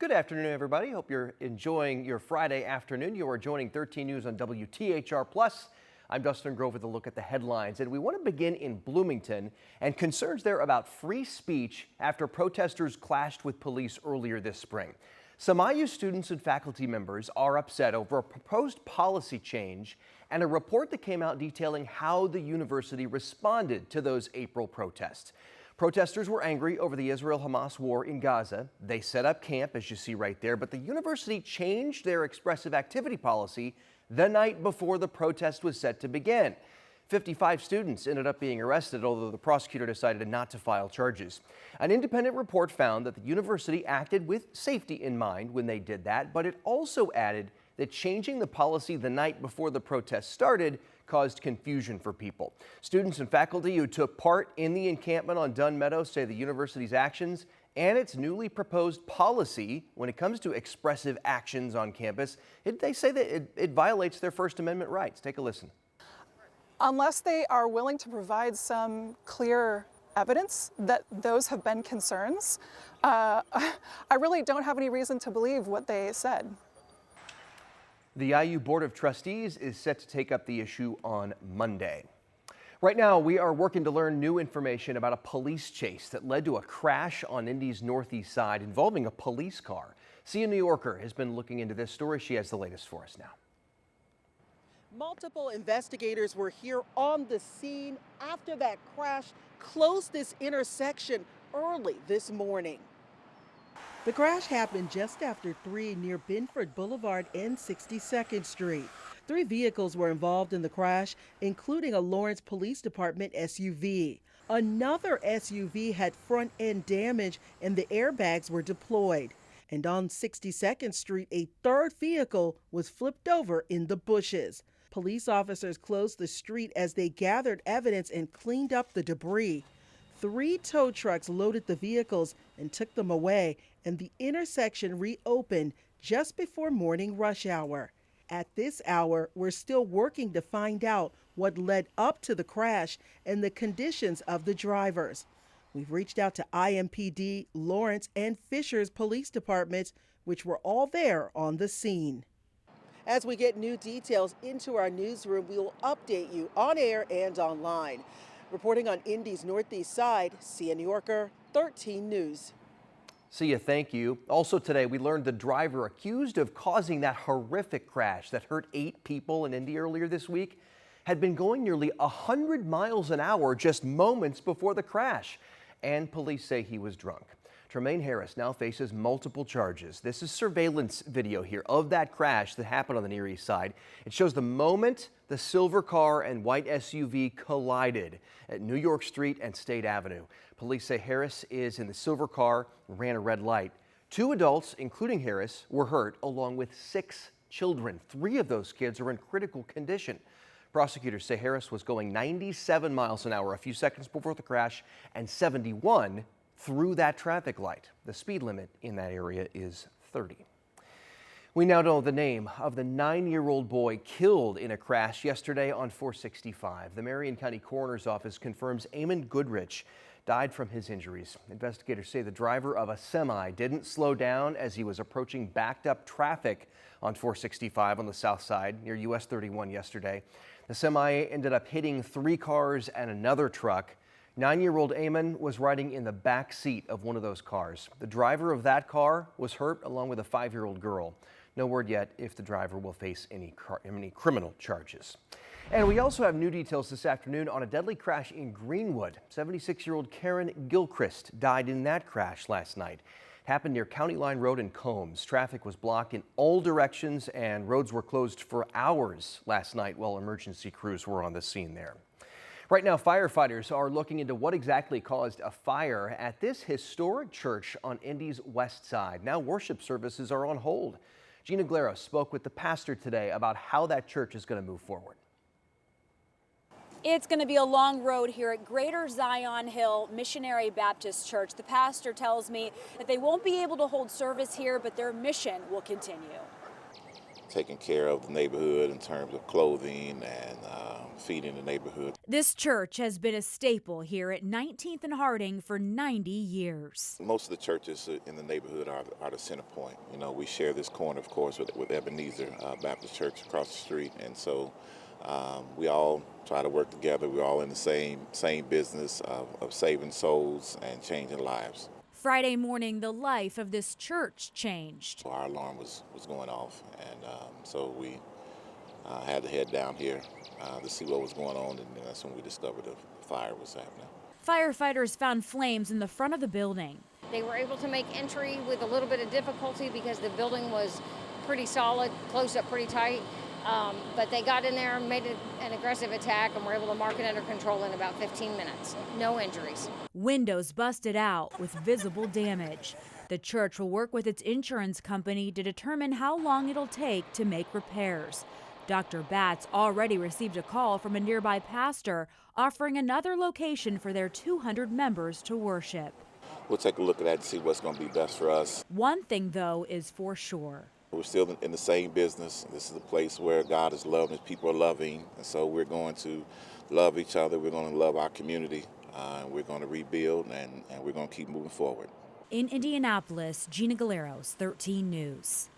Good afternoon, everybody. Hope you're enjoying your Friday afternoon. You are joining 13 News on WTHR+. I'm Dustin Grove with a look at the headlines, and we want to begin in Bloomington and concerns there about free speech after protesters clashed with police earlier this spring. Some IU students and faculty members are upset over a proposed policy change and a report that came out detailing how the university responded to those April protests. Protesters were angry over the Israel-Hamas war in Gaza. They set up camp, as you see right there, but the university changed their expressive activity policy the night before the protest was set to begin. 55 students ended up being arrested, although the prosecutor decided not to file charges. An independent report found that the university acted with safety in mind when they did that, but it also added that changing the policy the night before the protest started caused confusion for people. Students and faculty who took part in the encampment on Dunn Meadow say the university's actions and its newly proposed policy when it comes to expressive actions on campus, they say that it violates their First Amendment rights. Take a listen. Unless they are willing to provide some clear evidence that those have been concerns, I really don't have any reason to believe what they said. The IU Board of Trustees is set to take up the issue on Monday. Right now, we are working to learn new information about a police chase that led to a crash on Indy's northeast side involving a police car. New Yorker has been looking into this story. She has the latest for us now. Multiple investigators were here on the scene after that crash closed this intersection early this morning. The crash happened just after 3 near Binford Boulevard and 62nd Street. 3 vehicles were involved in the crash, including a Lawrence Police Department SUV. Another SUV had front end damage and the airbags were deployed. And on 62nd Street, a third vehicle was flipped over in the bushes. Police officers closed the street as they gathered evidence and cleaned up the debris. 3 tow trucks loaded the vehicles and took them away, and the intersection reopened just before morning rush hour. At this hour, we're still working to find out what led up to the crash and the conditions of the drivers. We've reached out to IMPD, Lawrence, and Fishers police departments, which were all there on the scene. As we get new details into our newsroom, we will update you on air and online. Reporting on Indy's northeast side, New Yorker, 13 News. Thank you. Also today, we learned the driver accused of causing that horrific crash that hurt 8 people in Indy earlier this week had been going nearly 100 miles an hour just moments before the crash. And police say he was drunk. Tremaine Harris now faces multiple charges. This is surveillance video here of that crash that happened on the Near East Side. It shows the moment the silver car and white SUV collided at New York Street and State Avenue. Police say Harris is in the silver car, ran a red light. 2 adults, including Harris, were hurt, along with 6 children. 3 of those kids are in critical condition. Prosecutors say Harris was going 97 miles an hour a few seconds before the crash and 71 through that traffic light. The speed limit in that area is 30. We now know the name of the 9-year-old boy killed in a crash yesterday on 465. The Marion County Coroner's Office confirms Eamon Goodrich died from his injuries. Investigators say the driver of a semi didn't slow down as he was approaching backed up traffic on 465 on the south side near US 31 yesterday. The semi ended up hitting 3 cars and another truck. 9-year-old Eamon was riding in the back seat of one of those cars. The driver of that car was hurt, along with a 5-year-old girl. No word yet if the driver will face any criminal charges. And we also have new details this afternoon on a deadly crash in Greenwood. 76-year-old Karen Gilchrist died in that crash last night. It happened near County Line Road in Combs. Traffic was blocked in all directions and roads were closed for hours last night while emergency crews were on the scene there. Right now, firefighters are looking into what exactly caused a fire at this historic church on Indy's west side. Now worship services are on hold. Gina Glero spoke with the pastor today about how that church is going to move forward. It's going to be a long road here at Greater Zion Hill Missionary Baptist Church. The pastor tells me that they won't be able to hold service here, but their mission will continue. taking care of the neighborhood in terms of clothing and feeding the neighborhood. This church has been a staple here at 19th and Harding for 90 years. Most of the churches in the neighborhood are the center point. You know, we share this corner, of course, with Ebenezer Baptist Church across the street, and so we all try to work together. We're all in the same business of saving souls and changing lives. Friday morning, the life of this church changed. Our alarm was going off, and so we had to head down here to see what was going on, and that's when we discovered the fire was happening. Firefighters found flames in the front of the building. They were able to make entry with a little bit of difficulty because the building was pretty solid, closed up pretty tight. But they got in there, made an aggressive attack, and were able to mark it under control in about 15 minutes. No injuries. Windows busted out with visible damage. The church will work with its insurance company to determine how long it'll take to make repairs. Dr. Batts already received a call from a nearby pastor offering another location for their 200 members to worship. We'll take a look at that and see what's going to be best for us. One thing, though, is for sure. We're still in the same business. This is a place where God is loved and people are loving, and so we're going to love each other. We're going to love our community. We're going to rebuild, and we're going to keep moving forward. In Indianapolis, Gina Galeros, 13 News.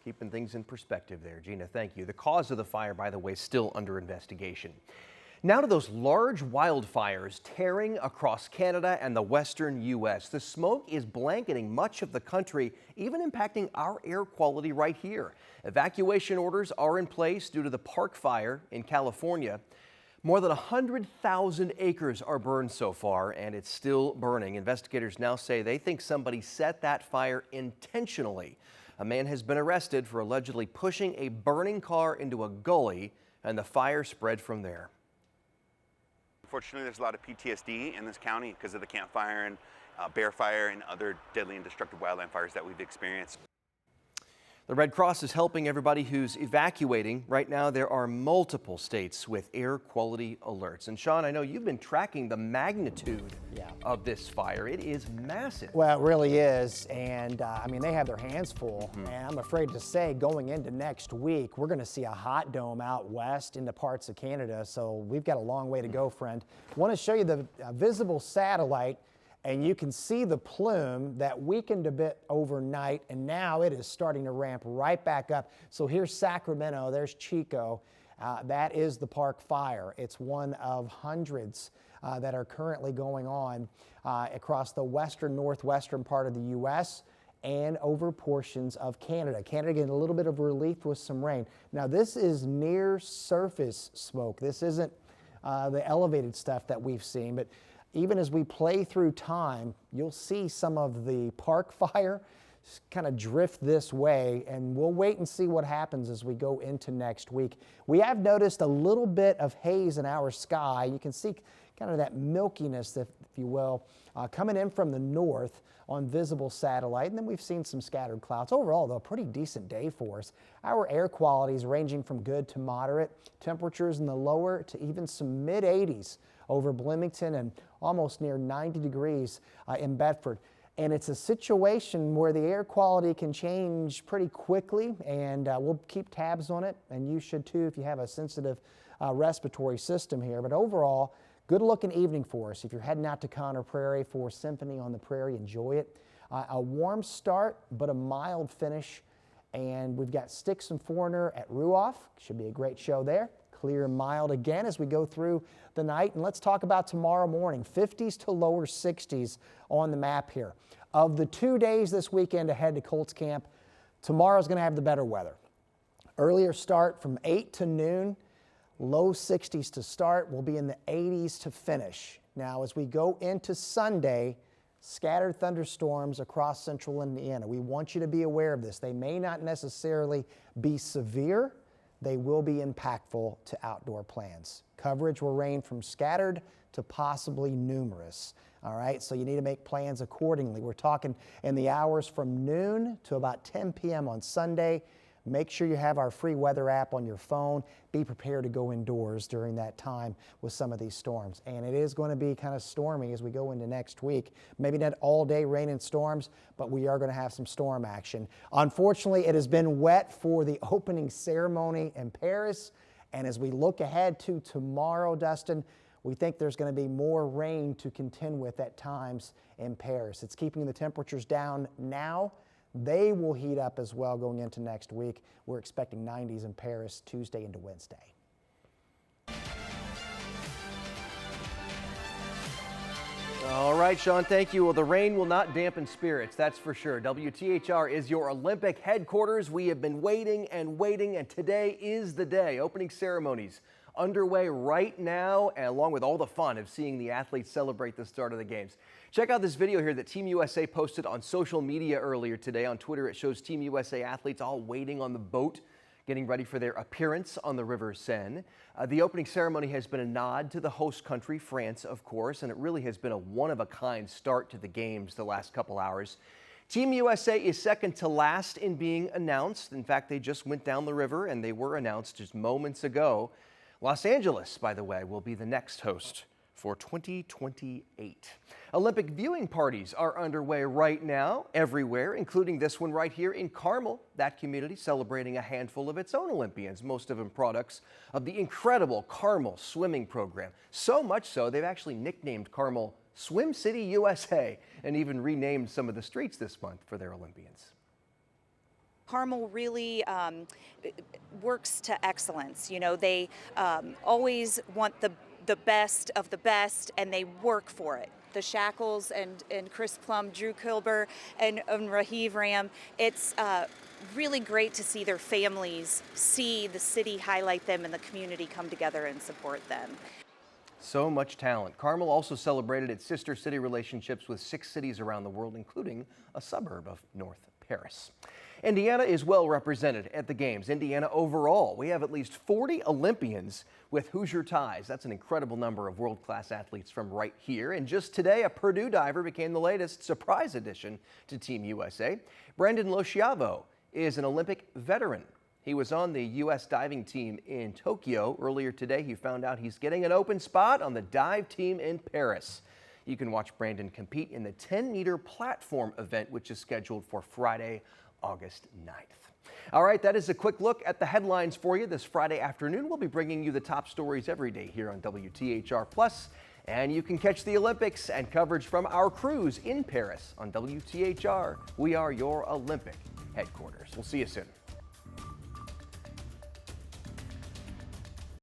Keeping things in perspective there, Gina, thank you. The cause of the fire, by the way, is still under investigation. Now to those large wildfires tearing across Canada and the western U.S. The smoke is blanketing much of the country, even impacting our air quality right here. Evacuation orders are in place due to the Park Fire in California. More than 100,000 acres are burned so far, and it's still burning. Investigators now say they think somebody set that fire intentionally. A man has been arrested for allegedly pushing a burning car into a gully, and the fire spread from there. Unfortunately, there's a lot of PTSD in this county because of the Camp Fire and Bear Fire and other deadly and destructive wildland fires that we've experienced. The Red Cross is helping everybody who's evacuating. Right now, there are multiple states with air quality alerts. And Sean, I know you've been tracking the magnitude of this fire. It is massive. Well, it really is. And I mean, they have their hands full. And I'm afraid to say going into next week, we're going to see a hot dome out west into parts of Canada. So we've got a long way to go, friend. I want to show you the visible satellite. And you can see the plume that weakened a bit overnight, and now it is starting to ramp right back up. So here's Sacramento, there's Chico. That is the Park Fire. It's one of hundreds that are currently going on across the western, northwestern part of the U.S. and over portions of Canada. Canada getting a little bit of relief with some rain. Now this is near surface smoke. This isn't the elevated stuff that we've seen, but even as we play through time, you'll see some of the Park Fire kind of drift this way, and we'll wait and see what happens as we go into next week. We have noticed a little bit of haze in our sky. You can see kind of that milkiness, if you will, coming in from the north on visible satellite, and then we've seen some scattered clouds. Overall, though, a pretty decent day for us. Our air quality is ranging from good to moderate. Temperatures in the lower to even some mid-80s over Bloomington and almost near 90 degrees in Bedford. And it's a situation where the air quality can change pretty quickly, and we'll keep tabs on it, and you should too if you have a sensitive respiratory system here. But overall, good looking evening for us. If you're heading out to Conner Prairie for Symphony on the Prairie, enjoy it. A warm start, but a mild finish. And we've got Styx and Foreigner at Ruoff. Should be a great show there. Clear and mild again as we go through the night. And let's talk about tomorrow morning. 50s to lower 60s on the map here. Of the 2 days this weekend ahead to Colts Camp, tomorrow's going to have the better weather. Earlier start from 8 to noon. Low 60s to start. We'll be in the 80s to finish. Now, as we go into Sunday, scattered thunderstorms across central Indiana. We want you to be aware of this. They may not necessarily be severe. They will be impactful to outdoor plans. Coverage will range from scattered to possibly numerous. All right, so you need to make plans accordingly. We're talking in the hours from noon to about 10 p.m. on Sunday. Make sure you have our free weather app on your phone. Be prepared to go indoors during that time with some of these storms. And it is going to be kind of stormy as we go into next week. Maybe not all day rain and storms, but we are going to have some storm action. Unfortunately, it has been wet for the opening ceremony in Paris. And as we look ahead to tomorrow, Dustin, we think there's going to be more rain to contend with at times in Paris. It's keeping the temperatures down now. They will heat up as well going into next week. We're expecting 90s in Paris Tuesday into Wednesday. All right, Sean, thank you. Well, the rain will not dampen spirits, that's for sure. WTHR is your Olympic headquarters. We have been waiting, and today is the day. Opening ceremonies underway right now, and along with all the fun of seeing the athletes celebrate the start of the games. Check out this video here that Team USA posted on social media earlier today. On Twitter, it shows Team USA athletes all waiting on the boat, getting ready for their appearance on the River Seine. The opening ceremony has been a nod to the host country, France, of course, and it really has been a one-of-a-kind start to the games the last couple hours. Team USA is second to last in being announced. In fact, they just went down the river and they were announced just moments ago. Los Angeles, by the way, will be the next host for 2028. Olympic viewing parties are underway right now everywhere, including this one right here in Carmel. That community celebrating a handful of its own Olympians, most of them products of the incredible Carmel swimming program. So much so, they've actually nicknamed Carmel Swim City USA and even renamed some of the streets this month for their Olympians. Carmel really works to excellence. You know, they always want the best of the best, and they work for it. The Shackles and Chris Plum, Drew Kilber, and Raheem Ram, it's really great to see their families see the city highlight them and the community come together and support them. So much talent. Carmel also celebrated its sister city relationships with 6 cities around the world, including a suburb of North Paris. Indiana is well represented at the games. Indiana overall, we have at least 40 Olympians with Hoosier ties. That's an incredible number of world-class athletes from right here. And just today, a Purdue diver became the latest surprise addition to Team USA. Brandon Losciavo is an Olympic veteran. He was on the U.S. diving team in Tokyo. Earlier today, he found out he's getting an open spot on the dive team in Paris. You can watch Brandon compete in the 10-meter platform event, which is scheduled for Friday, August 9th. All right, that is a quick look at the headlines for you this Friday afternoon. We'll be bringing you the top stories every day here on WTHR+, and you can catch the Olympics and coverage from our crews in Paris on WTHR. We are your Olympic headquarters. We'll see you soon.